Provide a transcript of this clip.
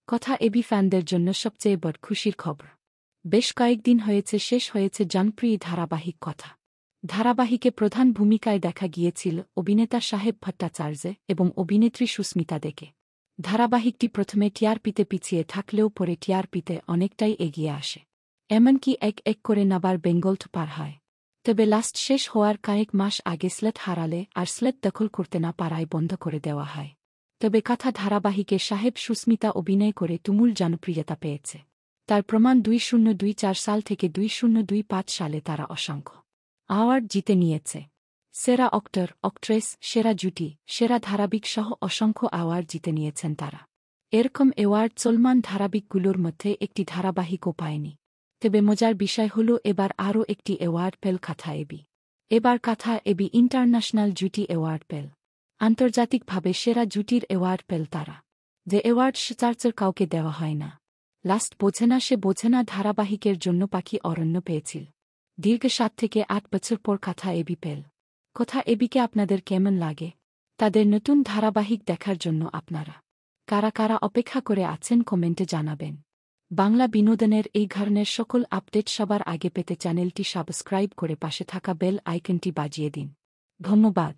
কথা এবি ফ্যানদের জন্য সবচেয়ে বড় খুশির খবর। বেশ কয়েকদিন হয়েছে শেষ হয়েছে জনপ্রিয় ধারাবাহিক কথা। ধারাবাহিকে প্রধান ভূমিকায় দেখা গিয়েছিল অভিনেতা সাহেব ভট্টাচার্য এবং অভিনেত্রী সুস্মিতা দেকে। ধারাবাহিকটি প্রথমে টিআরপিতে পিছিয়ে থাকলেও পরে টিআরপিতে অনেকটাই এগিয়ে আসে, এমনকি এক এক করে নাবার বেঙ্গল পার হয়। তবে লাস্ট শেষ হওয়ার কয়েক মাস আগে স্লেট হারালে আর স্লেট দখল করতে না পারায় বন্ধ করে দেওয়া হয়। তবে কথা ধারাবাহিকে সাহেব সুস্মিতা অভিনয় করে তুমুল জনপ্রিয়তা পেয়েছে। তার প্রমাণ 2024 সাল থেকে 2025 সালে তারা অসংখ্য অ্যাওয়ার্ড জিতে নিয়েছে। সেরা অক্টর, অক্ট্রেস, সেরা জুটি, সেরা ধারাবাহিক সহ অসংখ্য অ্যাওয়ার্ড জিতে নিয়েছেন তারা। এরকম অ্যাওয়ার্ড চলমান ধারাবাহিকগুলোর মধ্যে একটি ধারাবাহিকও পায়নি। তবে মজার বিষয় হল এবার আরও একটি অ্যাওয়ার্ড পেল কথা এবি। এবার কথা এবি ইন্টারন্যাশনাল জুটি অ্যাওয়ার্ড পেল। আন্তর্জাতিকভাবে সেরা জুটির অ্যাওয়ার্ড পেল তারা। যে অ্যাওয়ার্ড সচরাচর কাউকে দেওয়া হয় না। লাস্ট বোঝে না সে বোঝে না ধারাবাহিকের জন্য পাখি অরণ্য পেয়েছিল। দীর্ঘ 7 থেকে 8 বছর পর কথা এবি পেল। কথা এবিকে আপনাদের কেমন লাগে? তাদের নতুন ধারাবাহিক দেখার জন্য আপনারা কারা কারা অপেক্ষা করে আছেন কমেন্টে জানাবেন। বাংলা বিনোদনের এই ধরনের সকল আপডেট সবার আগে পেতে চ্যানেলটি সাবস্ক্রাইব করে পাশে থাকা বেল আইকনটি বাজিয়ে দিন। ধন্যবাদ।